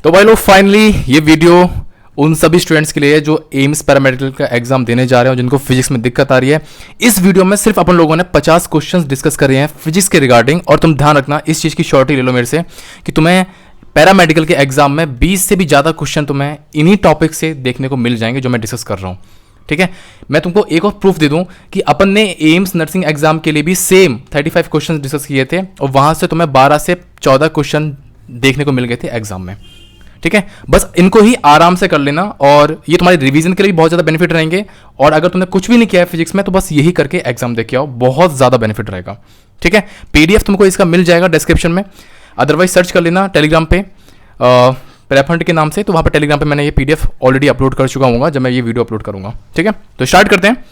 तो भाई लोग फाइनली ये वीडियो उन सभी स्टूडेंट्स के लिए है जो एम्स पैरामेडिकल का एग्जाम देने जा रहे हैं, जिनको फिजिक्स में दिक्कत आ रही है। इस वीडियो में सिर्फ अपन लोगों ने 50 क्वेश्चंस डिस्कस करे हैं फिजिक्स के रिगार्डिंग। और तुम ध्यान रखना, इस चीज़ की श्योरिटी ले लो मेरे से कि तुम्हें पैरामेडिकल के एग्जाम में 20 से भी ज़्यादा क्वेश्चन तुम्हें इन्हीं टॉपिक से देखने को मिल जाएंगे जो मैं डिस्कस कर रहा हूँ। ठीक है, मैं तुमको एक और प्रूफ दे दूं कि अपन ने एम्स नर्सिंग एग्जाम के लिए भी सेम 35 क्वेश्चन डिस्कस किए थे और वहां से तुम्हें 12 से 14 क्वेश्चन देखने को मिल गए थे एग्जाम में। ठीक है, बस इनको ही आराम से कर लेना और ये तुम्हारे रिवीजन के लिए भी बहुत ज़्यादा बेनिफिट रहेंगे। और अगर तुमने कुछ भी नहीं किया है फिजिक्स में तो बस यही करके एग्जाम दे के आओ, बहुत ज़्यादा बेनिफिट रहेगा। ठीक है, पीडीएफ तुमको इसका मिल जाएगा डिस्क्रिप्शन में, अदरवाइज सर्च कर लेना टेलीग्राम पे प्रेफंड के नाम से। तो वहाँ पर टेलीग्राम पे मैंने ये पीडीएफ ऑलरेडी अपलोड कर चुका हूँ जब मैं ये वीडियो अपलोड करूँगा। ठीक है, तो स्टार्ट करते हैं।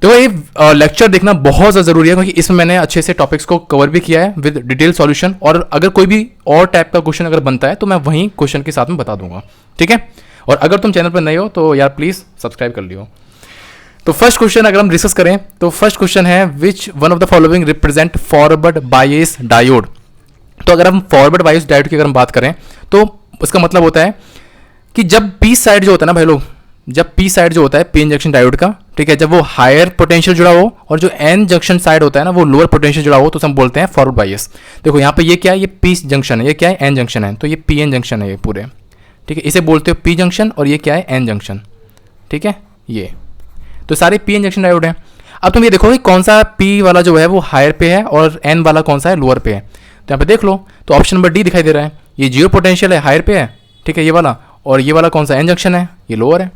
तो ये लेक्चर देखना बहुत ज़्यादा ज़रूरी है क्योंकि इसमें मैंने अच्छे से टॉपिक्स को कवर भी किया है विद डिटेल सॉल्यूशन। और अगर कोई भी और टाइप का क्वेश्चन अगर बनता है तो मैं वहीं क्वेश्चन के साथ में बता दूंगा। ठीक है, और अगर तुम चैनल पर नए हो तो यार प्लीज़ सब्सक्राइब कर लियो। तो फर्स्ट क्वेश्चन अगर हम डिस्कस करें तो फर्स्ट क्वेश्चन है which one of the following represent forward bias diode. तो अगर हम फॉरवर्ड बायस डायोड की अगर हम बात करें तो उसका मतलब होता है कि जब पी साइड जो होता है ना भाई लोग, जब पी साइड जो होता है पी इंजेक्शन डायोड का, ठीक है, जब वो हायर पोटेंशियल जुड़ा हो और जो एन जंक्शन साइड होता है ना वो लोअर पोटेंशियल जुड़ा हो तो हम बोलते हैं फॉरवर्ड बायस। देखो यहाँ पे ये क्या है, ये पी जंक्शन है, ये क्या है एन जंक्शन है, तो ये पी एन जंक्शन है ये पूरे। ठीक है, इसे बोलते हो पी जंक्शन और ये क्या है एन जंक्शन। ठीक है, ये तो सारे पी एन जंक्शन डायोड हैं। अब तुम ये देखो कि कौन सा पी वाला जो है वो हायर पे है और एन वाला कौन सा है लोअर पे है। तो यहाँ पे देख लो तो ऑप्शन नंबर डी दिखाई दे रहा है, ये जीरो पोटेंशियल है हायर पे है। ठीक है, ये वाला, और ये वाला कौन सा एन जंक्शन है, ये लोअर है।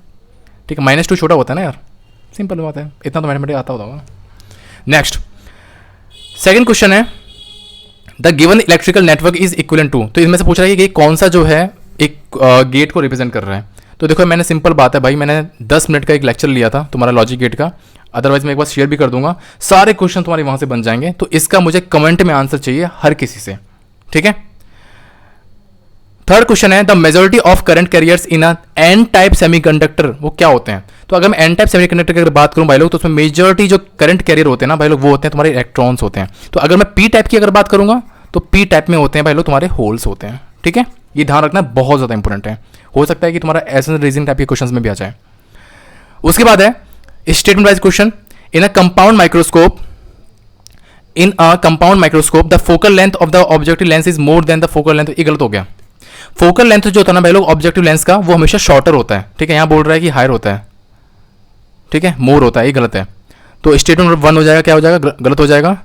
ठीक है, -2 छोटा होता है ना यार, सिंपल बात है, इतना तो मैथमेटिक्स आता होगा। नेक्स्ट सेकंड क्वेश्चन है the given electrical network is equivalent to. तो इसमें से पूछ रहा है कि कौन सा जो है एक गेट को रिप्रेजेंट कर रहा है। तो देखो मैंने सिंपल बात है भाई, मैंने 10 मिनट का एक लेक्चर लिया था तुम्हारा लॉजिक गेट का, अदरवाइज मैं एक बार शेयर भी कर दूंगा, सारे क्वेश्चन तुम्हारे वहां से बन जाएंगे। तो इसका मुझे कमेंट में आंसर चाहिए हर किसी से। ठीक है, थर्ड क्वेश्चन है the majority of current carriers in an type semiconductor वो क्या होते हैं। तो अगर मैं एन टाइप सेमीकंडक्टर की अगर बात करूं भाई लोग तो उसमें मेजॉरिटी जो करंट कैरियर होते हैं ना भाई लोग वो होते हैं तुम्हारे इलेक्ट्रॉन्स होते हैं। तो अगर मैं पी टाइप की अगर बात करूंगा तो पी टाइप में होते हैं भाई लोग तुम्हारे होल्स होते हैं। ठीक है, ये ध्यान रखना बहुत ज्यादा इंपॉर्टेंट है, हो सकता है कि तुम्हारा ऐसे रीजनिंग टाइप के क्वेश्चन में भी आ जाए। उसके बाद है statement wise question in a compound microscope the focal length of the objective lens is more than the focal length. ये गलत हो गया, फोकल लेंथ जो होता है ना भाई लोग ऑब्जेक्टिव लेंस का वो हमेशा शॉर्टर होता है। ठीक है, यहां बोल रहा है कि हायर होता है, ठीक है मोर होता है, ये गलत है। तो स्टेटमेंट नंबर 1 हो जाएगा, क्या हो जाएगा, गलत हो जाएगा।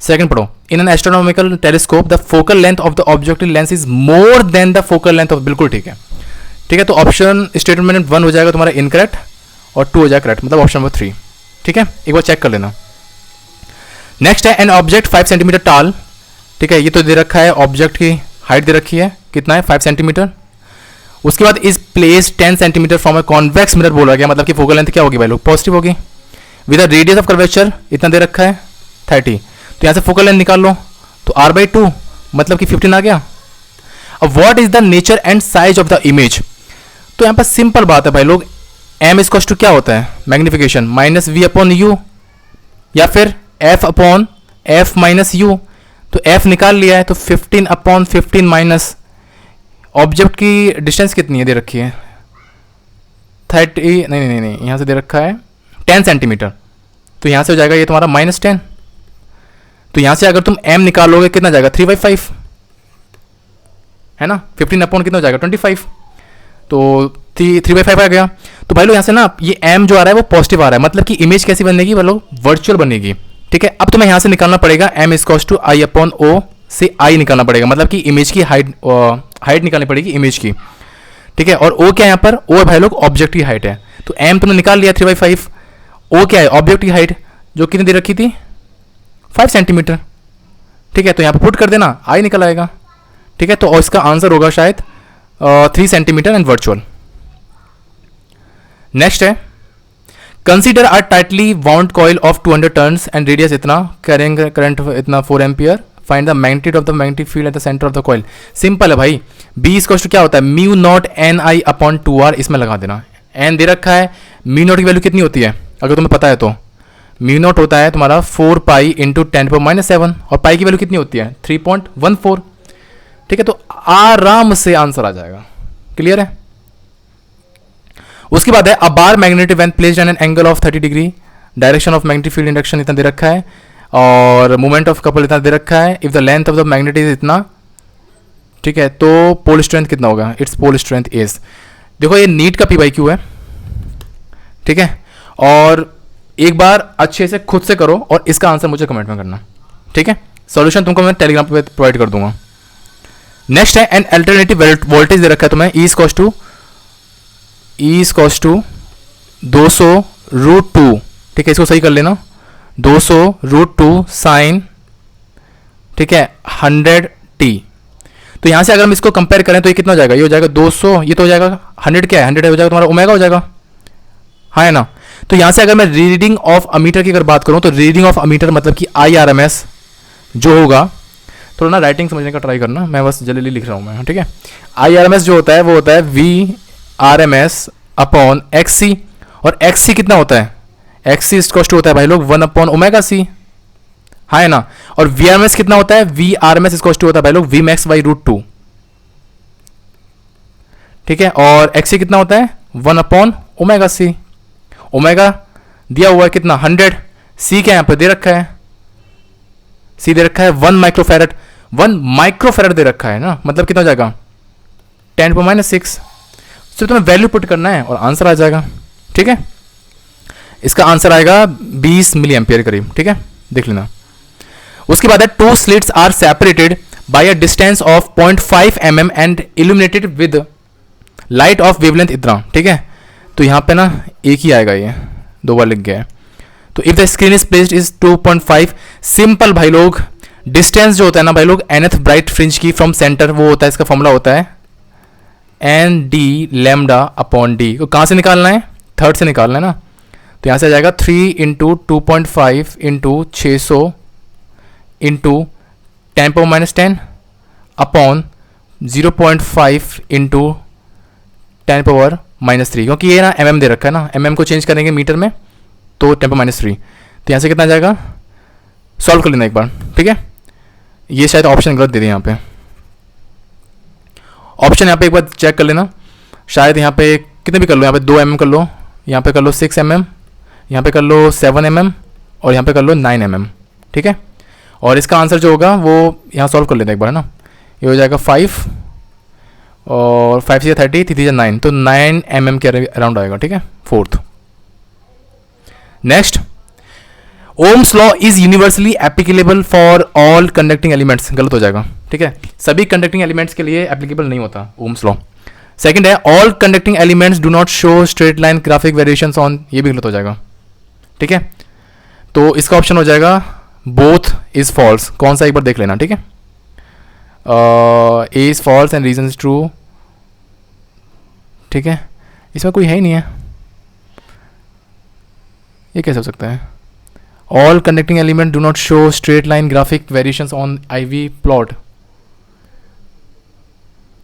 सेकंड पढ़ो in an astronomical telescope the focal length of the objective lens is more than the focal length of, बिल्कुल ठीक है। ठीक है, तो ऑप्शन स्टेटमेंट 1 हो जाएगा तुम्हारा इनकरेक्ट और 2 हो जाएगा करेक्ट, मतलब ऑप्शन नंबर 3। ठीक है, एक बार चेक कर लेना। नेक्स्ट है एन ऑब्जेक्ट 5 सेंटीमीटर टाल। ठीक है, ये तो दे रखा है, ऑब्जेक्ट की हाइट दे रखी है, कितना है 5 सेंटीमीटर। उसके बाद is place 10 centimetre from a convex mirror बोला गया, मतलब कि फोकल लेंथ क्या होगी भाई लोग पॉजिटिव होगी। With a radius of curvature इतना दे रखा है 30। तो यहाँ से फोकल लेंथ निकाल लो तो r/2 मतलब कि 15 आ गया। अब what is the nature and size of the image. तो यहाँ पर सिंपल बात है भाई लोग, m इक्वल्स टू क्या होता है मैग्निफिकेशन -v/u या फिर f/f-u। तो f निकाल लिया है तो 15/15 माइनस ऑब्जेक्ट की डिस्टेंस कितनी है दे रखी है 30, नहीं यहाँ से दे रखा है 10 सेंटीमीटर। तो यहाँ से हो जाएगा ये तुम्हारा -10। तो यहाँ से अगर तुम m निकालोगे कितना जाएगा 3/5 है ना, 15 कितना हो जाएगा 25। तो 3/5 आ गया। तो भाई लोग यहाँ से ना ये m जो आ रहा है वो पॉजिटिव आ रहा है, मतलब कि इमेज कैसी बनेगी भाई लोग वर्चुअल बनेगी। ठीक है, अब तुम्हें यहाँ से निकालना पड़ेगा m इक्वल्स टू I/O से I निकालना पड़ेगा, मतलब कि इमेज की हाइट निकालनी पड़ेगी इमेज की। ठीक है, और O क्या है यहाँ पर, O भाई लोग ऑब्जेक्ट की हाइट है। तो m तुमने निकाल लिया 3/5, O क्या है ऑब्जेक्ट की हाइट जो कितनी दे रखी थी 5 सेंटीमीटर। ठीक है, तो यहाँ पर पुट कर देना I निकल आएगा। ठीक है, तो इसका आंसर होगा शायद 3 सेंटीमीटर एंड वर्चुअल। नेक्स्ट है consider a tightly wound coil of 200 turns and radius इतना, कैरिंग करंट इतना 4 ampere, find the magnitude of the magnetic field at the centre of the coil. Simple है भाई, B equals to क्या होता है μ0NI/2R, इसमें लगा देना। n दे रखा है, μ0 की वैल्यू कितनी होती है अगर तुम्हें पता है तो, μ0 होता है तुम्हारा 4 पाई इंटू 10⁻⁷ और पाई की वैल्यू कितनी होती है 3.14। ठीक है, तो आराम से आंसर आ जाएगा। क्लियर है? उसके बाद है a bar magnetic when placed an angle of 30 degree, direction of magnetic field induction इतना दे रखा है, और मोमेंट ऑफ कपल इतना दे रखा है, if the length of the magnet is इतना, ठीक है, तो पोल स्ट्रेंथ कितना होगा? इट्स पोल स्ट्रेंथ इज, देखो ये नीट का PYQ है, ठीक है, और एक बार अच्छे से खुद से करो और इसका आंसर मुझे कमेंट में करना, ठीक है? सॉल्यूशन तुमको मैं टेलीग्राम पे प्रोवाइड कर दूंगा। नेक्स्ट है एन अल्टरनेटिव वोल्टेज दे रखा है तुम्हें, ई इज टू 200√2, ठीक है, इसको सही कर लेना, 200√2 साइन, ठीक है, 100t। तो यहां से अगर हम इसको कंपेयर करें तो ये कितना हो जाएगा? ये हो जाएगा 200, ये तो हो जाएगा 100, क्या है 100 हो जाएगा तुम्हारा ओमेगा हो जाएगा, हाँ है ना? तो यहां से अगर मैं रीडिंग ऑफ अमीटर की अगर बात करूं तो रीडिंग ऑफ अमीटर मतलब कि IRMS जो होगा, थोड़ा ना राइटिंग समझने का ट्राई करना, मैं बस जल्दी लिख रहा हूं मैं, ठीक है? IRMS जो होता है वो होता है VRMS अपॉन XC, और XC कितना होता है? XC इक्वल टू होता है भाई लोग 1/ωc, हाँ है ना? और VRMS कितना होता है? VRMS इक्वल टू होता है भाई लोग Vmax/√2, ठीक है, और XC कितना होता है? 1/ωc। ओमेगा दिया हुआ है कितना? 100। C क्या यहां पर दे रखा है? C दे रखा है 1 माइक्रोफैरड, 1 माइक्रोफैरड दे रखा है ना, मतलब कितना हो जाएगा? 10⁻⁶। सिर्फ तुम्हें वैल्यू पुट करना है और आंसर आ जाएगा, ठीक है? इसका आंसर आएगा 20 मिली एम्पियर करीब, ठीक है, देख लेना। उसके बाद है two slits are separated by a distance of 0.5 mm and illuminated with light of wavelength इतना, ठीक है? तो यहां पे ना एक ही आएगा, ये 2 बार लिख गया है। तो if the screen is placed is 2.5, simple भाई लोग, डिस्टेंस जो होता है ना भाई लोग nth ब्राइट फ्रिंज की फ्रॉम सेंटर, वो होता है, इसका फॉर्मूला होता है ND लैम्डा अपॉन D। तो कहां से निकालना है? थर्ड से निकालना है ना, तो यहां से आ जाएगा 3 × 2.5 × 600 × 10⁻10 अपॉन 0.5 × 10⁻³ क्योंकि ये ना mm दे रखा है ना, mm को चेंज करेंगे मीटर में तो 10⁻3, तो यहाँ से कितना आ जाएगा? सॉल्व कर लेना एक बार, ठीक है? ये शायद ऑप्शन गलत दे दिया यहाँ पे, ऑप्शन यहाँ पे एक बार चेक कर लेना, शायद यहाँ पे कितने भी कर लो, यहाँ पे 2 mm कर लो, यहाँ पे कर लो 6 mm, यहाँ पे कर लो 7 mm, और यहाँ पे कर लो 9 mm, ठीक है? और इसका आंसर जो होगा वो यहाँ सॉल्व कर लेते हैं एक बार, है ना? ये हो जाएगा 5, और 5 से 30, 3 से 9, तो 9 mm के अराउंड आएगा, ठीक है? Fourth. Next, Ohm's law is universally applicable for all conducting elements, गलत हो जाएगा, ठीक है? सभी कंडक्टिंग एलिमेंट्स के लिए एप्लीकेबल नहीं होता ओम्स लॉ। सेकंड है all conducting elements do not show straight line graphic variations on, ये भी गलत हो जाएगा, ठीक है? तो इसका ऑप्शन हो जाएगा बोथ इज फॉल्स। कौन सा एक बार देख लेना, ठीक है? A is false and reason is true, ठीक है? इसमें कोई है ही नहीं है, ये कैसे हो सकता है? All conducting element do not show straight line graphic variations on IV plot,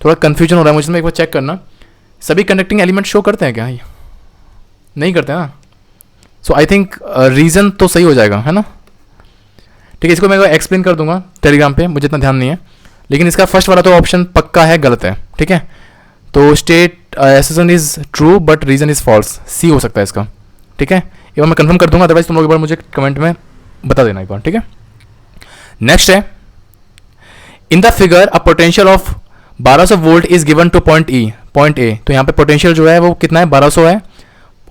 थोड़ा कंफ्यूजन हो रहा है मुझे, एक बार चेक करना, सभी कंडक्टिंग एलिमेंट शो करते हैं क्या? नहीं करते ना, सो आई थिंक रीजन तो सही हो जाएगा, है ना? ठीक है, इसको मैं एक्सप्लेन कर दूंगा टेलीग्राम पे, मुझे इतना ध्यान नहीं है, लेकिन इसका फर्स्ट वाला तो ऑप्शन पक्का है गलत है, ठीक है? तो state assertion is true but reason is false, C हो सकता है इसका, ठीक है? एक बार मैं कंफर्म कर दूंगा, अदरवाइज तुम लोग एक बार मुझे कमेंट में बता देना एक बार, ठीक है? नेक्स्ट है in the figure a potential of 1200 volt is given two point A, तो यहाँ पे पोटेंशियल जो है वो कितना है? 1200 है,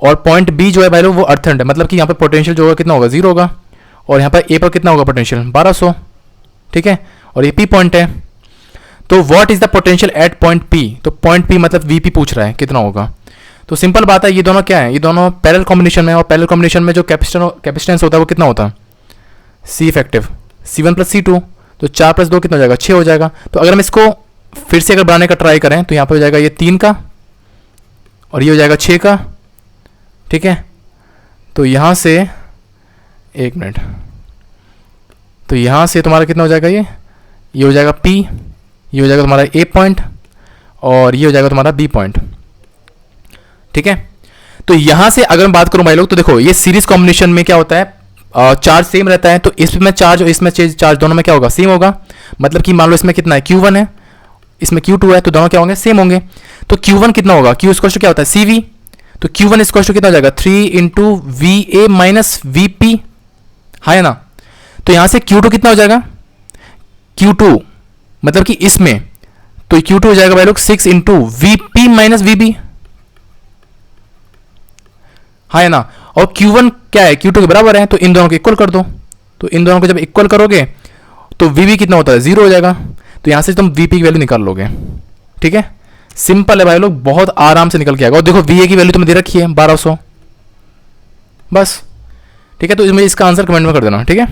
और पॉइंट B जो है भाई लोग वो अर्थेंड है, मतलब कि यहाँ पे पोटेंशियल जो होगा कितना होगा? 0 होगा, और यहाँ पर A पर कितना होगा पोटेंशियल? 1200, ठीक है? और ये P पॉइंट है, तो what is the potential at point P? तो पॉइंट P मतलब VP पूछ रहा है कितना होगा। तो सिंपल बात है, ये दोनों क्या है? ये दोनों पैरेलल कॉम्बिनेशन में, और पैरेलल कॉम्बिनेशन में जो कैपेसिटेंस होता है वो कितना होता है? C इफेक्टिव, C1 + C2, तो 4 + 2 कितना हो जाएगा? 6 हो जाएगा। तो अगर हम इसको फिर से अगर बनाने का ट्राई करें तो यहाँ पे हो जाएगा ये 3 का, और ये हो जाएगा 6 का, ठीक है? तो यहाँ से एक मिनट, तो यहाँ से तुम्हारा कितना हो जाएगा? ये हो जाएगा P, ये हो जाएगा तुम्हारा A पॉइंट, और ये हो जाएगा तुम्हारा B पॉइंट, ठीक है? तो यहाँ से अगर मैं बात करूँ भाई लोग, तो देखो ये सीरीज कॉम्बिनेशन में क्या होता है? चार्ज सेम रहता है, तो इसमें चार्ज और इसमें चार्ज दोनों में क्या होगा? सेम होगा, मतलब कि मान लो इसमें कितना है? Q1 है, इसमें Q2 है, तो दोनों क्या होंगे, सेम होंगे। तो Q1 कितना होगा, Q स्क्वायर टू क्या होता है CV, तो Q1 स्क्वायर टू कितना हो जाएगा 3 इंटू VA माइनस VP, हाँ है ना। तो यहां से Q2 कितना हो जाएगा, Q2 मतलब कि इसमें, तो Q2 हो जाएगा भाई लोग 6 इंटू VP माइनस VB, हाँ है ना। और Q1 क्या है, Q2 के बराबर है, तो इन दोनों को इक्वल कर दो। तो इन दोनों को जब इक्वल करोगे तो VB कितना होता है, 0 हो जाएगा। तो यहां से तुम VP की वैल्यू निकाल लोगे, ठीक है। सिंपल है भाई लोग, बहुत आराम से निकल के आएगा। और देखो VA की वैल्यू तुम्हें दे रखी है 1200, बस, ठीक है। तो मुझे इसका आंसर कमेंट में कर देना, ठीक है।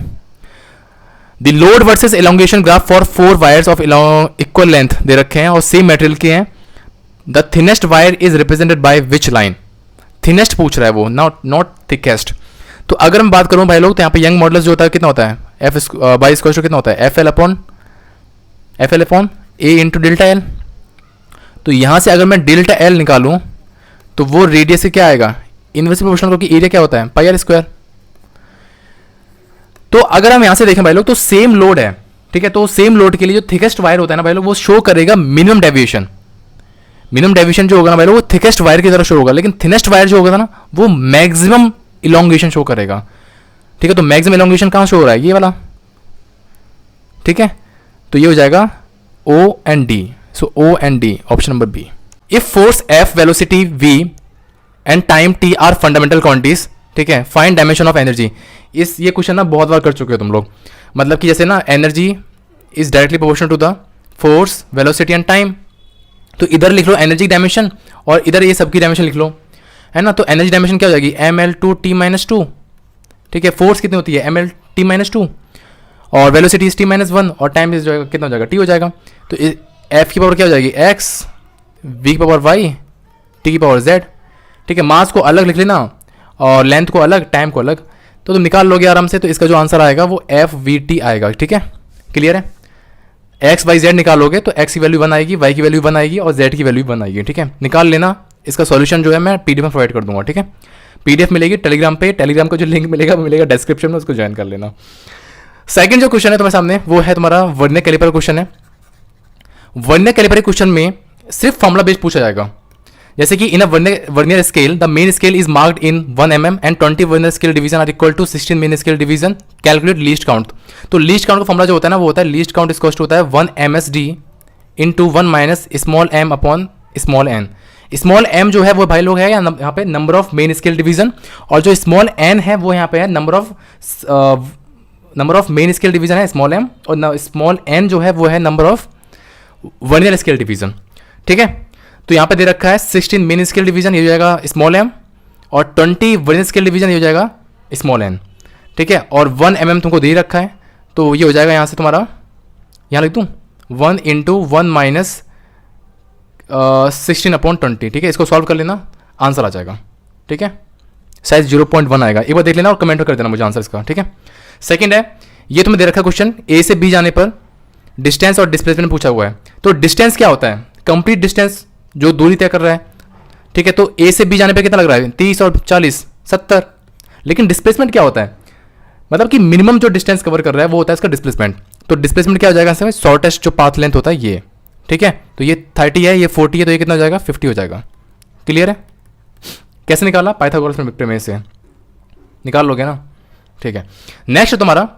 The load versus elongation graph for 4 wires of equal length दे रखे हैं और सेम मटेरियल के हैं। The thinnest wire is represented by which line, thinnest पूछ रहा है वो, नॉट थिकेस्ट। तो अगर मैं बात करूं भाई लोग, तो यहाँ पे यंग मॉडल्स जो होता है कितना होता है, एफ बाई स्क्वायर कितना होता है, एफ एल अपॉन ए इंटू डेल्टा एल। तो यहां से अगर मैं डेल्टा एल निकालूं तो वो रेडियस से क्या आएगा, इनवर्सली प्रोपोर्शनल, क्योंकि एरिया क्या होता है पाई आर स्क्वायर। तो अगर हम यहां से देखें भाई लोग, तो सेम लोड है, ठीक है। तो सेम लोड के लिए जो थिकेस्ट वायर होता है ना भाई लोग, वो शो करेगा मिनिमम डेविएशन। मिनिमम डेविएशन जो होगा ना भाई लोग, वो थिकेस्ट वायर की तरह शो होगा, लेकिन थिनेस्ट वायर जो होगा ना वो मैक्सिमम इलोंगेशन शो करेगा, ठीक है। तो मैक्सिमम इलोंगेशन कहां शो हो रहा है, ये वाला, ठीक है। तो ये हो जाएगा O and D, so O and D, option number B. If force F, velocity V and time T are fundamental quantities, ठीक है, फाइंड डायमेंशन ऑफ एनर्जी। ये क्वेश्चन ना बहुत बार कर चुके हो तुम लोग। मतलब कि जैसे ना energy is directly proportional to the force, velocity and time. तो इधर लिख लो एनर्जी डायमेंशन और इधर ये सबकी डायमेंशन लिख लो, है ना। तो एनर्जी डायमेंशन क्या हो जाएगी, mL2T-2, ठीक है। फोर्स कितनी होती है, mL_T-2, और वेलोसिटी इज T-1, और टाइम इज जो कितना हो जाएगा, T हो जाएगा। तो F की पावर क्या हो जाएगी X, V की पावर Y, T की पावर Z, ठीक है। मास को अलग लिख लेना और लेंथ को अलग, टाइम को अलग, तो तुम निकाल लोगे आराम से। तो इसका जो आंसर आएगा वो FVT आएगा, ठीक है। क्लियर है, X Y Z निकालोगे तो X की वैल्यू 1 आएगी, Y की वैल्यू 1 आएगी और Z की वैल्यू 1 आएगी, ठीक है। निकाल लेना। इसका सॉल्यूशन जो है मैं PDF में प्रोवाइड कर दूंगा, ठीक है। PDF मिलेगी टेलीग्राम पे, टेलीग्राम का जो लिंक मिलेगा वो मिलेगा डिस्क्रिप्शन में, उसको ज्वाइन कर लेना। सेकंड जो क्वेश्चन है तुम्हारे सामने वो है तुम्हारा वर्नियर कैलिपर क्वेश्चन है। वर्नियर कैलिपर क्वेश्चन में सिर्फ फॉर्मुला बेस्ड पूछा जाएगा। जैसे कि in a vernier scale the main scale is marked in 1 mm and 20 vernier scale division are equal to 16 main scale division, calculate least count. तो least count का formula जो होता है ना वो होता है लीस्ट काउंट इक्वल टू होता है 1 MSD into 1 minus small m upon small n। Small m जो है वो भाई लोग है यहाँ पे number of main scale division, और जो स्मॉल n है वो यहाँ पे है number of main scale division है स्मॉल m, और स्मॉल n जो है वो है number of vernier scale division, ठीक है। तो यहाँ पे दे रखा है 16 मेन स्केल डिवीजन, ये हो जाएगा स्मॉल m, और 20 वर्नियर स्केल डिवीजन ये हो जाएगा स्मॉल n, ठीक है। और 1 mm तुमको दे रखा है, तो ये हो जाएगा यहाँ से तुम्हारा, यहाँ लिख दूँ 1 इंटू 1 माइनस 16 अपॉन 20, ठीक है। इसको सॉल्व कर लेना, आंसर आ जाएगा, ठीक है। शायद 0.1 आएगा, एक बार देख लेना और कमेंट कर देना मुझे आंसर इसका, ठीक है। सेकंड है, ये तुम्हें दे रखा क्वेश्चन A से B जाने पर डिस्टेंस और डिस्प्लेसमेंट पूछा हुआ है। तो डिस्टेंस क्या होता है, कंप्लीट डिस्टेंस जो दूरी तय कर रहा है, ठीक है। तो A से B जाने पर कितना लग रहा है 30 और 40 70, लेकिन डिस्प्लेसमेंट क्या होता है, मतलब कि मिनिमम जो डिस्टेंस कवर कर रहा है वो होता है इसका डिस्प्लेसमेंट। तो डिस्प्लेसमेंट क्या हो जाएगा, इसमें शॉर्टेस्ट जो पाथ लेंथ होता है ये, ठीक है। तो ये 30 है, ये 40 है, तो ये कितना हो जाएगा 50 हो जाएगा। क्लियर है, कैसे निकाला, पाइथागोरस प्रमेय से निकाल लोगे ना, ठीक है। नेक्स्ट है तुम्हारा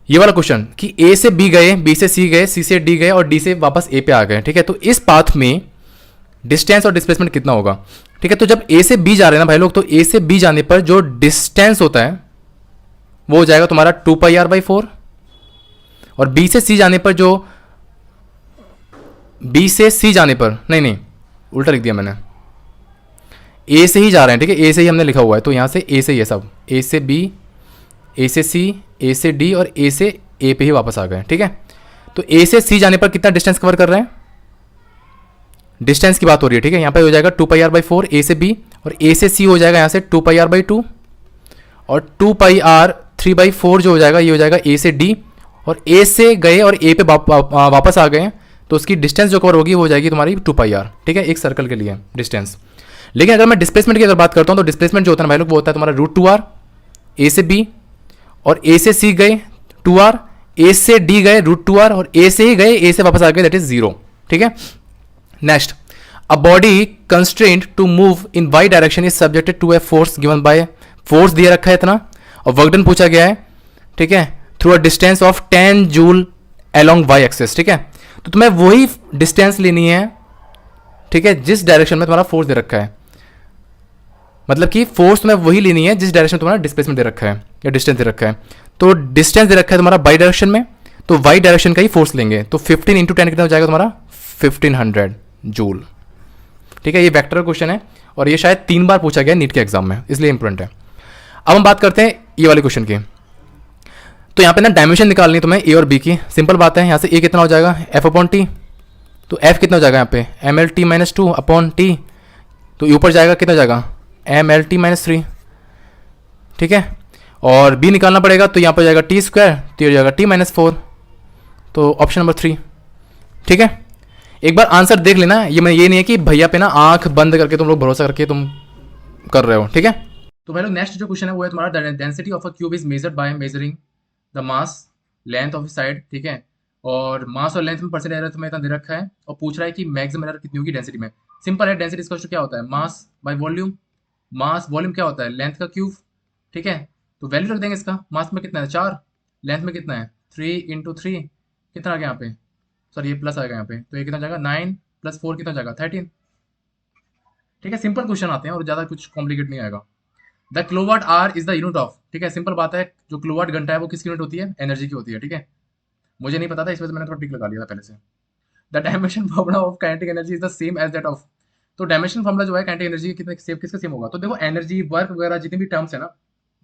ये वाला क्वेश्चन कि A से B गए, B से C गए, C से D गए और D से वापस A पे आ गए, ठीक है। तो इस पाथ में डिस्टेंस और डिस्प्लेसमेंट कितना होगा, ठीक है। तो जब A से B जा रहे हैं ना भाई लोग, तो A से B जाने पर जो डिस्टेंस होता है वो हो जाएगा तुम्हारा 2πr/4, और B से C जाने पर जो B से C जाने पर नहीं उल्टा लिख दिया मैंने, A से ही जा रहे हैं, ठीक है। A से ही हमने लिखा हुआ है, तो यहाँ से A से ही है सब, A से B, A से C, A से D और A से A पे ही वापस आ गए, ठीक है। तो A से C जाने पर कितना डिस्टेंस कवर कर रहे हैं, डिस्टेंस की बात हो रही है, ठीक है। यहाँ पे हो जाएगा 2πr/4 A से B, और A से C हो जाएगा यहाँ से 2πr/2, और 2πr/3/4 जो हो जाएगा ये हो जाएगा A से D, और A से गए और A पे वापस आ गए, तो उसकी डिस्टेंस जो कवर होगी वो हो जाएगी तुम्हारी 2πr, ठीक है, एक सर्कल के लिए डिस्टेंस। लेकिन अगर मैं डिस्प्लेसमेंट की अगर बात करता हूँ तो डिस्प्लेसमेंट जो होता है भाई लोग वो होता है तुम्हारा √2r, A से B, और A से C गए 2r, A से D गए √2r, और A से ही गए A से वापस आ गए दैट इज 0, ठीक है। Next, a body constraint to move in Y direction is subjected to a force given by, force दिया रखा है इतना और वर्क डन पूछा गया है, ठीक है, through a distance of 10 joule along Y axis, ठीक है। तो तुम्हें वही डिस्टेंस लेनी है, ठीक है, जिस डायरेक्शन में तुम्हारा फोर्स दे रखा है, मतलब कि फोर्स तुम्हें वही लेनी है जिस डायरेक्शन में तुम्हारा डिस्प्लेसमेंट दे रखा है या डिस्टेंस दे रखा है। तो डिस्टेंस दे रखा है तुम्हारा वाई डायरेक्शन में, तो वाई डायरेक्शन का ही फोर्स लेंगे। तो 15 इंटू 10 कितना हो जाएगा तुम्हारा 1500 जूल, ठीक है। ये वेक्टर क्वेश्चन है और ये शायद 3 बार पूछा गया नीट के एग्जाम में, इसलिए इंपॉर्टेंट है। अब हम बात करते हैं ये वाले क्वेश्चन की। तो यहाँ पे ना डायमेंशन निकालनी है तुम्हें ए और बी की, सिंपल बात है। यहाँ से ए कितना हो जाएगा एफ अपॉन टी, तो एफ कितना हो जाएगा यहाँ पे M L T minus 2 upon T, तो ऊपर जाएगा कितना जाएगा एम एल टी माइनस 3, ठीक है। और बी निकालना पड़ेगा, तो यहाँ पर जाएगा टी स्क्वायर, तो ये जाएगा टी माइनस 4, तो ऑप्शन नंबर 3, ठीक है। एक बार आंसर देख लेना, ये नहीं है कि भैया पे ना आंख बंद करके तुम लोग भरोसा करके तुम कर रहे हो, ठीक है। तो भाई लोग नेक्स्ट जो क्वेश्चन है वो है तुम्हारा density of a cube is measured by measuring the mass length of side, ठीक है। और मास और लेंथ में परसेंट एरर तुम्हें इतना दे रखा है और पूछ रहा है कि मैक्सिमम एरर कितनी होगी डेंसिटी में। सिंपल है, डेंसिटी इसका क्या होता है mass by volume, mass volume क्या होता है लेंथ का क्यूब, ठीक है। तो वैल्यू रख देंगे इसका, मास में कितना है 4, लेंथ में कितना है 3 इंटू 3, कितना आ गया यहाँ पे, सॉरी ये प्लस आएगा यहाँ पे, तो ये कितना जाएगा 9 प्लस 4 कितना जाएगा 13, ठीक है। सिंपल क्वेश्चन आते हैं और ज़्यादा कुछ कॉम्प्लिकेट नहीं आएगा। The kilowatt hour is the unit of, ठीक है, सिंपल बात है। जो किलोवाट घंटा है वो किसकी यूनिट होती है एनर्जी की होती है, ठीक है। मुझे नहीं पता था, इस वजह से मैंने थोड़ा टिक लगा लिया था पहले से। The dimension formula of kinetic energy is the same as that of, तो डायमेंशन फॉर्मूला जो है काइनेटिक एनर्जी कितने सेम किसका सेम होगा। तो देखो एनर्जी वर्क वगैरह जितनी भी टर्म्स है ना,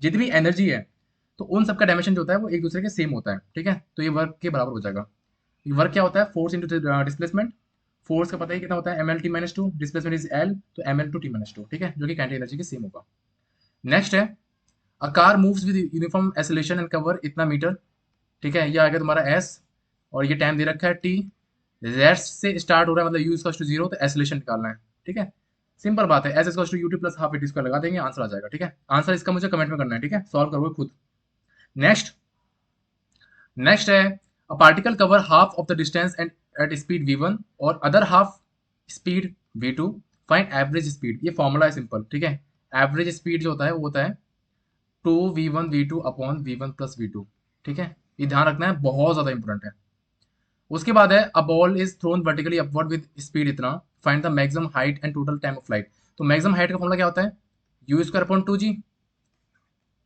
जितनी भी एनर्जी है, तो उन सबका डायमेंशन जो होता है वो एक दूसरे के सेम होता है, ठीक है। तो ये वर्क के बराबर हो जाएगा। वर्क क्या होता है फोर्स इंटू डिस्प्लेसमेंट, फोर्स का पता ही कितना होता है M L T minus 2, displacement is L, तो M L two T minus 2, ठीक है, जो कि काइनेटिक एनर्जी के सेम होगा। नेक्स्ट है a car moves with uniform acceleration and cover इतना मीटर, ठीक है। ये आ गया तुम्हारा एस और ये टाइम दे रखा है टी, रेस्ट से स्टार्ट हो रहा है मतलब यू इक्वल्स टू 0, तो एक्सेलरेशन निकालना है, ठीक है। सिंपल बात है, S equals to U T plus half A T square लगा देंगे, आंसर आ जाएगा, ठीक है। आंसर इसका मुझे कमेंट में करना है, ठीक है, सॉल्व करोगे खुद। नेक्स्ट है a particle cover half of the distance and at speed v1 और other half speed v2, find average speed. ये फॉर्मूला है सिंपल, ठीक है। एवरेज स्पीड जो होता है वो होता है 2v1v2 upon v1 plus v2, ठीक है। ये ध्यान रखना है, बहुत ज्यादा इंपॉर्टेंट है। उसके बाद है a ball is thrown vertically upward with speed इतना, find the maximum height and total time of flight. तो मैक्सिमम हाइट का फॉर्मूला क्या होता है यू स्क्वायर अपॉन 2g,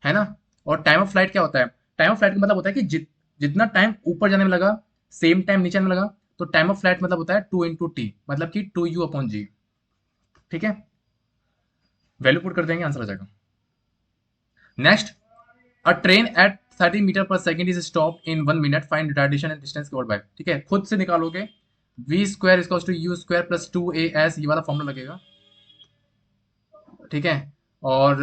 है ना। और टाइम ऑफ फ्लाइट क्या होता है, टाइम ऑफ फ्लाइट का मतलब होता है कि जितना टाइम ऊपर जाने में लगा सेम टाइम नीचे आने में लगा, तो टाइम ऑफ फ्लाइट मतलब होता है 2 इंटू टी, मतलब कि 2u अपॉन जी, ठीक है। वैल्यू पुट कर देंगे, आंसर आ जाएगा। Next a train at 30 metre per second is stop in 1 minute, find retardation and distance covered by, ठीक है। खुद से निकालोगे v square equals to u square plus 2as, ये वाला फॉर्मूला लगेगा, ठीक है। और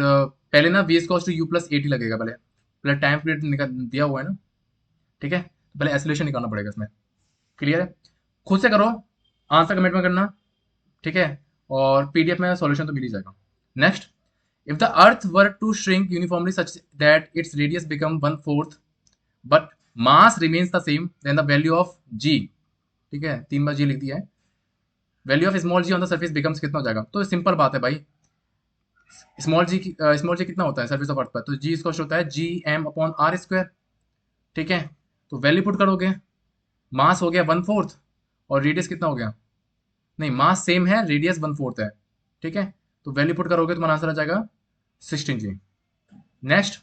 पहले ना v equals to U plus A T लगेगा, पहले टाइम पीरियड दिया हुआ है ना, ठीक है। तो पहले एक्सेलरेशन निकालना पड़ेगा इसमें, क्लियर है। खुद से करो, आंसर कमेंट में करना, ठीक है। और पीडीएफ में सॉल्यूशन तो मिल ही जाएगा। Next, if the earth were to shrink uniformly such that its radius become 1/4 but mass remains the same, then the value of g, ठीक है, 3 बार जी लिख दिया है, value of small g on the surface becomes कितना हो जाएगा। तो सिंपल बात है भाई, स्मॉल जी कितना होता है सर्फेस ऑफ अर्थ पर, तो जी इसका होता है G M upon R square, ठीक है। तो वैल्यू पुट करोगे, मास हो गया 1/4 और रेडियस कितना हो गया, नहीं मास सेम है रेडियस 1/4 है, ठीक है। तो वैल्यू पुट करोगे तुम्हारा आंसर आ जाएगा 16g। Next,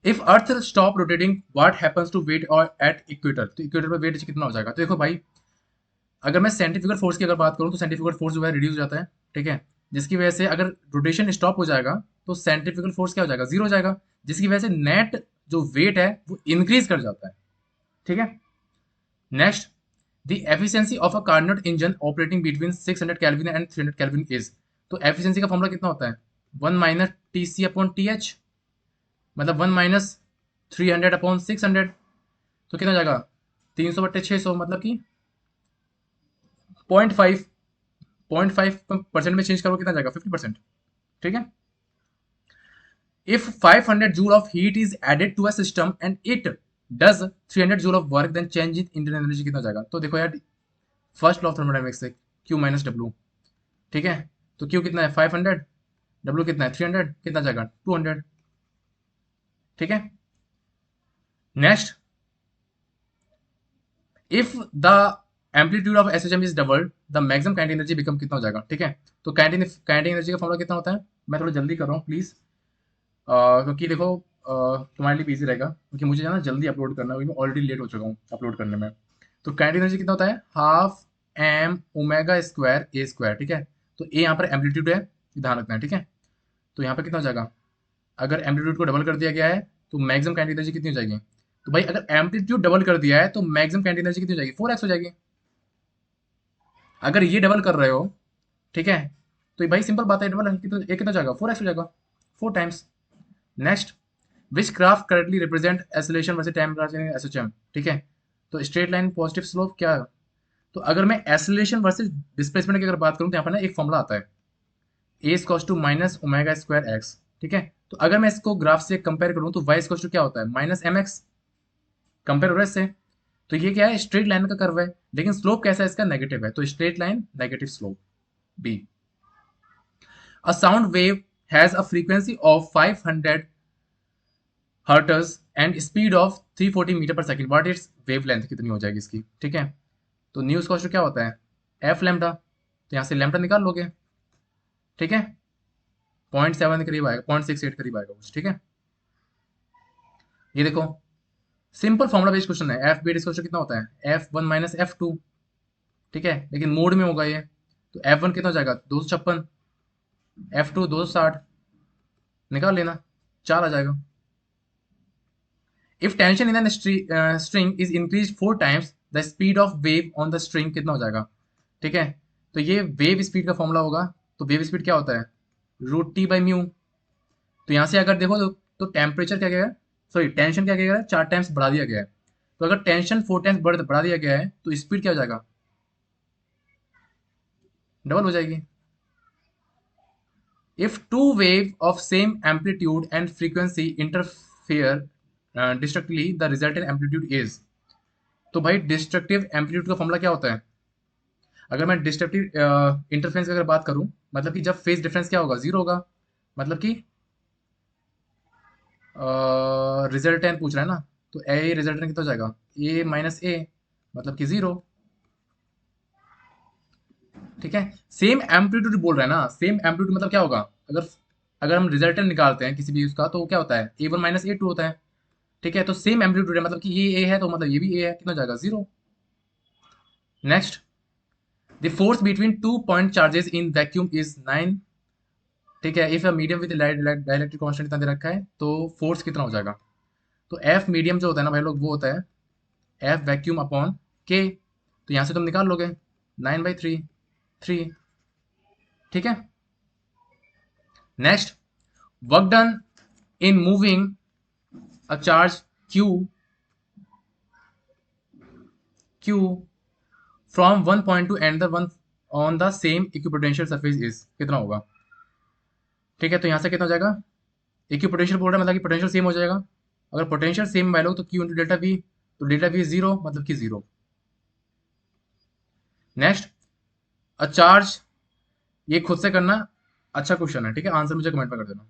if earth stop rotating what happens to weight और एट इक्वेटर, तो इक्वेटर पर वेट कितना हो जाएगा। तो देखो भाई, अगर मैं सेंट्रीफ्यूगल फोर्स की अगर बात करूं तो सेंट्रीफ्यूगल फोर्स जो है रिड्यूस हो जाता है, ठीक है। जिसकी वजह से अगर रोटेशन स्टॉप हो जाएगा तो सेंट्रीफ्यूगल फोर्स क्या हो जाएगा 0 हो जाएगा, जिसकी वजह से नेट जो वेट है वो इंक्रीज कर जाता है, ठीक है। Next, the efficiency of a Carnot engine operating between 600 kelvin and 300 kelvin is, तो एफिशिएंसी का फॉर्मूला कितना होता है 1 minus T C upon T H, मतलब 1 माइनस 300 अपॉन 600, तो कितना जाएगा 300/600, मतलब कि 0.5% में चेंज करो कितना जाएगा 50%, ठीक है। If 500 joule of heat is added to a system and it does 300 joule of work then change in internal energy कितना जाएगा। तो देखो यार, फर्स्ट लॉ ऑफ थर्मोडायनेमिक्स से, क्यू माइनस डब्ल्यू। ठीक है, तो क्यू कितना है 500, डब्ल्यू कितना है 300, कितना जाएगा 200। ठीक है, next, if the amplitude of SHM is doubled the maximum kinetic energy become कितना हो जाएगा। ठीक है, तो काइनेटिक एनर्जी का फॉर्मूला कितना होता है, मैं थोड़ा जल्दी कर रहा हूँ प्लीज, क्योंकि देखो तुम्हारे लिए इजी रहेगा, क्योंकि मुझे ना जल्दी अपलोड करना है, मैं ऑलरेडी लेट हो चुका हूँ अपलोड करने में। तो काइनेटिक एनर्जी कितना होता है, हाफ एम ओमेगा स्क्वायर ए स्क्वायर। ठीक है, तो ए यहाँ पर एम्पलीट्यूड है, ध्यान रखना है। ठीक है, तो यहाँ पर कितना हो जाएगा, अगर एम्पलीट्यूड को डबल कर दिया गया है तो मैक्सिमम काइनेटिक एनर्जी कितनी हो जाएगी। तो भाई अगर एम्पलीट्यूड डबल कर दिया है तो मैक्सिमम काइनेटिक एनर्जी कितनी हो जाएगी, 4x हो जाएगी। अगर ये डबल कर रहे हो, ठीक है, तो भाई सिंपल बात है, डबल कितना, एक कितना जाएगा 4x हो जाएगा, 4 times. Next, which graph correctly represent acceleration versus time SHM. ठीक है, तो स्ट्रेट लाइन पॉजिटिव स्लोप क्या है, तो अगर मैं एसिलेशन वर्सेस डिस्प्लेसमेंट की अगर बात करूं तो यहाँ पर ना एक फॉर्मूला आता है, a equals to minus omega square x. ठीक है, तो अगर मैं इसको ग्राफ से कंपेयर करूं तो वाई इक्वल्स टू क्या होता है, माइनस एम एक्स। कंपेयर हो रहा है इससे, तो ये क्या है, स्ट्रेट लाइन का कर्व है, लेकिन स्लोप कैसा है इसका, नेगेटिव है, तो straight line negative slope B. A sound wave has a frequency of 500 hertz and speed of 340 metre per second, what its wavelength कितनी हो जाएगी इसकी। ठीक है, तो न्यूज कॉस्ट क्या होता है, एफ लैम्डा, तो यहां से लैम्डा निकाल लोगे। ठीक है, 0.7 के करीब आएगा, 0.68 करीब आएगा कुछ। ठीक है, ये देखो सिंपल फॉर्मुला बेस्ड क्वेश्चन है, एफ बी डिस्कशन कितना होता है, F one minus F two. ठीक है, लेकिन मोड में होगा ये, तो एफ वन कितना हो जाएगा 256, एफ टू 260, निकाल लेना, 4 आ जाएगा। If tension in string is increase 4 times the speed of wave on the string कितना हो जाएगा। ठीक है, तो ये वेव स्पीड का फॉर्मूला होगा, तो वेव स्पीड क्या होता है, रूट टी बाई म्यू। तो यहाँ से अगर देखो तो टेम्परेचर क्या गया है, सॉरी टेंशन क्या गया है, 4 टाइम्स बढ़ा दिया गया है, तो अगर टेंशन 4 टाइम्स बढ़ा दिया गया है तो स्पीड क्या हो जाएगा, डबल हो जाएगी। If two wave of same amplitude and frequency interfere destructively the resultant amplitude is. तो भाई डिस्ट्रक्टिव एम्पलीट्यूड का फॉर्मूला क्या होता है, अगर मैं डिस्ट्रक्टिव इंटरफेरेंस की अगर बात करूं, मतलब कि जब फेज डिफरेंस क्या होगा, जीरो होगा, मतलब कि रिजल्टेंट पूछ रहा है ना, तो ए रिजल्टेंट कितना हो जाएगा, ए माइनस ए, मतलब कि जीरो। ठीक है, सेम एम्पलीट्यूड बोल रहा है ना, सेम एम्पलीट्यूड मतलब क्या होगा, अगर अगर हम रिजल्टेंट निकालते हैं किसी भी उसका तो क्या होता है, ए वन माइनस ए टू होता है। ठीक है, तो सेम एम्पलीट्यूड है, मतलब कि ये ए है तो मतलब ये भी ए है, कितना हो जाएगा, zero. Next, the force between 2 point charges in vacuum is 9। ठीक है, if a medium with dielectric constant इतना दे रखा है तो फोर्स कितना हो जाएगा, तो एफ मीडियम जो होता है ना भाई लोग, वो होता है एफ वैक्यूम अपॉन के, तो यहां से तुम निकाल लोगे 9/3, 3। ठीक है, next, work done in moving a charge Q from one point to another one on the same equipotential surface is, कितना होगा। ठीक है, तो यहां से कितना हो जाएगा, इक्विपोटेंशियल बोल रहा है मतलब कि पोटेंशियल सेम हो जाएगा, अगर पोटेंशियल सेम वाले तो क्यू इंटू डेल्टा वी, तो डेल्टा वी जीरो, मतलब कि जीरो। नेक्स्ट, अ चार्ज, ये खुद से करना, अच्छा क्वेश्चन है। ठीक है, आंसर मुझे कमेंट में कर देना।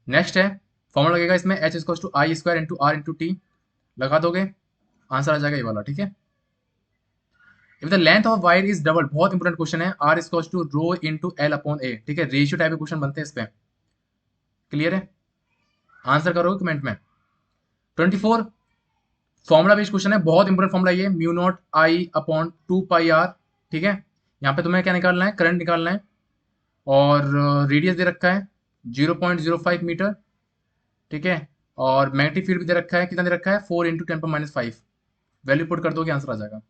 नेक्स्ट है, फॉर्मूला लगेगा इसमें H equals to I square into R into T, लगा दोगे आंसर आ जाएगा ये वाला। ठीक है, if the length of wire is double, बहुत इंपॉर्टेंट क्वेश्चन है, R equals to rho into L upon A. ठीक है, रेशियो टाइप के क्वेश्चन बनते हैं इस पे, क्लियर है, आंसर करोगे कमेंट में। 24 फॉर्मुला बेस्ड क्वेश्चन है, बहुत इंपॉर्टेंट फॉर्मुला ये, mu naught I upon 2 pi R. ठीक है, यहाँ पे तुम्हें क्या निकालना है, करंट निकालना है, और रेडियस दे रखा है 0.05 मीटर। ठीक है, और मैग्नेटिक फील्ड भी दे रखा है, कितना दे रखा है, 4 इंटू 10⁻⁵। वैल्यू पुट कर दोगे आंसर आ जाएगा।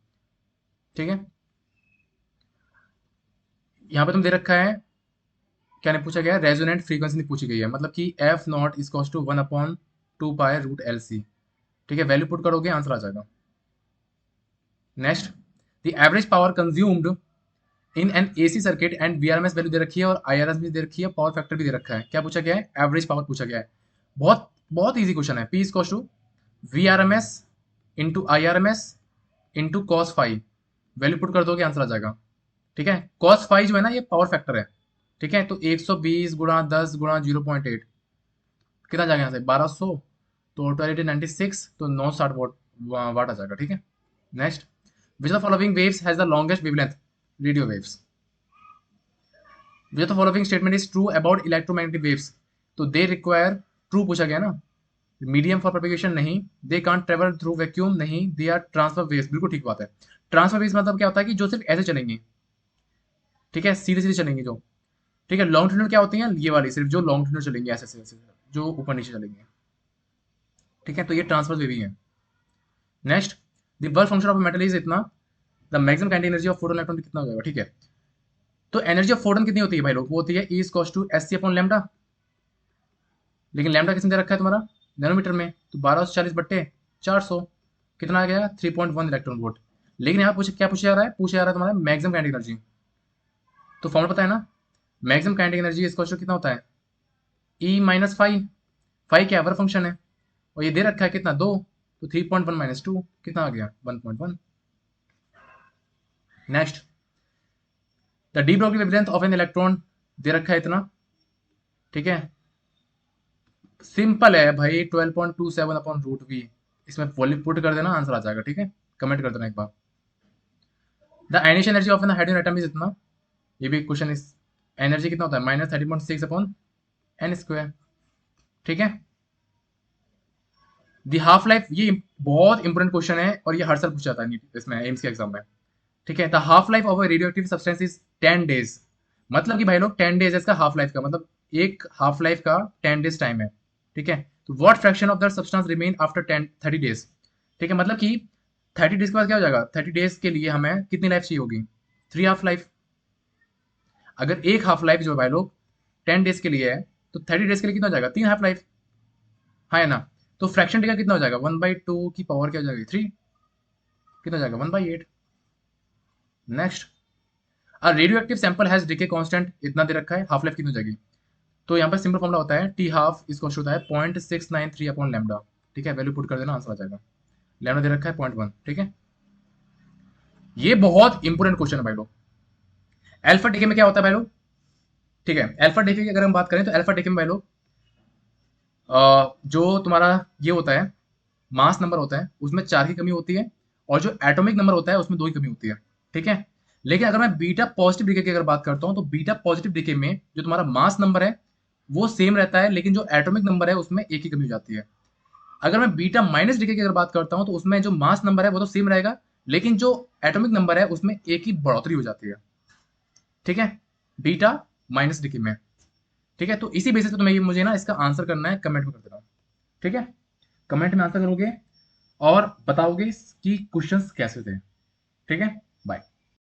ठीक है, यहाँ पे तुम दे रखा है, क्या नहीं पूछा गया है, रेजोनेंट फ्रीक्वेंसी नहीं पूछी गई है, मतलब कि f naught is cos to 1/2 pi root LC। ठीक है, वैल्यू पुट करोगे आंसर आ जाएगा। Next, the average power consumed in an AC circuit and VRMS value दे रखी है और IRS भी दे रखी है, पावर फैक्टर भी दे रखा है, क्या पूछा गया है, एवरेज पावर पूछा गया है। बहुत बहुत इजी क्वेश्चन है, P is to VRMS into IRMS into cos phi. Value put कर दोगे आंसर आ जाएगा। ठीक है, कॉस फाइव जो है ना ये पावर फैक्टर है। ठीक है, तो 120 गुणा 10 गुणा 0.8 कितना जाएगा यहाँ से 1200, तो टोटलिटी 96, तो 960 वोट वाट आ जाएगा। ठीक है, next, which of the following waves has the longest wavelength, radio waves. Which of the following statement is true about electromagnetic waves, तो दे रिक्वायर, ट्रू पूछा गया ना, मीडियम फॉर प्रोपिगेशन नहीं, they can't travel through vacuum नहीं, they are transfer waves, बिल्कुल ठीक बात है। ट्रांसफर वेव्स मतलब क्या होता है कि जो सिर्फ ऐसे चलेंगी, ठीक है, सीधे सीधे चलेंगी जो। ठीक है, लॉन्गिट्यूडनल क्या होती है, ये वाली सिर्फ जो लॉन्गिट्यूडनल चलेंगी ऐसे ऐसे ऐसे, जो ऊपर नीचे चलेंगी। ठीक है, तो ये ट्रांसफर वेव ही है। Next, the work function of metal is इतना, the maximum kinetic energy of photon electron कितना हो जाएगा। ठीक है, तो एनर्जी ऑफ फोटोन कितनी होती है भाई लोग, वो होती है E is to S C upon lambda, लेकिन लैम्डा किसने दे रखा है तुम्हारा नैनोमीटर में, तो 1240/400 कितना आ गया 3.1 इलेक्ट्रॉन वोल्ट। लेकिन यहाँ पूछे क्या पूछा जा रहा है, पूछा जा रहा है तुम्हारा मैक्सिमम काइनेटिक एनर्जी, तो फॉर्मूला पता है ना, मैक्सिमम काइनेटिक एनर्जी इज कितना होता है E माइनस फाइव, फाइव क्या वर्क फंक्शन है, और ये दे रखा है कितना 2, तो 3.1 माइनस 2 कितना आ गया 1.1। Next, the de Broglie wavelength of an electron दे रखा है इतना। ठीक है, सिंपल है भाई 12.27 अपॉन रूट वी, इसमें वॉल्यूम पुट कर देना आंसर आ जाएगा। ठीक है, कमेंट कर देना एक बार। The ionisation energy of an hydrogen atom is इतना, ये भी क्वेश्चन इस, एनर्जी कितना होता है -30.6 अपॉन एन स्क्वायर। ठीक है, दी हाफ लाइफ, ये बहुत इंपॉर्टेंट क्वेश्चन है और ये हर साल पूछा जाता है इसमें एम्स के एग्जाम में। ठीक है, the half life of radio active substance is 10 days, मतलब कि भाई लोग 10 डेज है इसका हाफ लाइफ का, मतलब एक हाफ लाइफ का 10 डेज टाइम है। ठीक है, तो what fraction of the substance remain after 30 days. ठीक है, मतलब कि 30 डेज के बाद क्या हो जाएगा, 30 डेज के लिए हमें कितनी लाइफ चाहिए होगी, 3 हाफ लाइफ। अगर एक हाफ लाइफ जो है भाई लोग 10 डेज के लिए है, तो 30 डेज के लिए कितना हो जाएगा 3 हाफ लाइफ, हाँ है ना। तो फ्रैक्शन टेका कितना हो जाएगा 1/2 की पावर क्या हो जाएगी 3, कितना हो जाएगा 1/8। Next, a radio active sample has decay constant इतना दे रखा है, हाफ लाइफ कितनी हो जाएगी, तो यहाँ पर सिंपल फॉर्मूला होता है टी हाफ इसको होता है 0.693 अपॉन लैम्डा। ठीक है, वैल्यू पुट कर देना आंसर आ जाएगा। लैम्डा दे रखा है 0.1। ठीक है, ये बहुत इंपॉर्टेंट क्वेश्चन है भाई लोग। अल्फा डीके में क्या होता है भाई लोग, ठीक है, अल्फा डीके की अगर हम बात करें तो अल्फा डीके में भाई लोग जो तुम्हारा ये होता है मास नंबर होता है उसमें 4 की कमी होती है, और जो एटॉमिक नंबर होता है उसमें 2 की कमी होती है। ठीक है, लेकिन अगर मैं बीटा पॉजिटिव डीके की अगर बात करता हूँ तो बीटा पॉजिटिव डीके में जो तुम्हारा मास नंबर है वो सेम रहता है, लेकिन जो एटॉमिक नंबर है उसमें 1 की कमी हो जाती है। अगर मैं बीटा माइनस डीके की अगर बात करता हूँ तो उसमें जो मास नंबर है वो तो सेम रहेगा, लेकिन जो एटॉमिक नंबर है उसमें 1 की बढ़ोतरी हो जाती है। ठीक है, बीटा माइनस डीके में। ठीक है, तो इसी बेसिस पे तुम्हें मुझे ना इसका आंसर करना है, कमेंट में कर देना। ठीक है, कमेंट में आंसर करोगे और बताओगे कि क्वेश्चंस कैसे थे। ठीक है।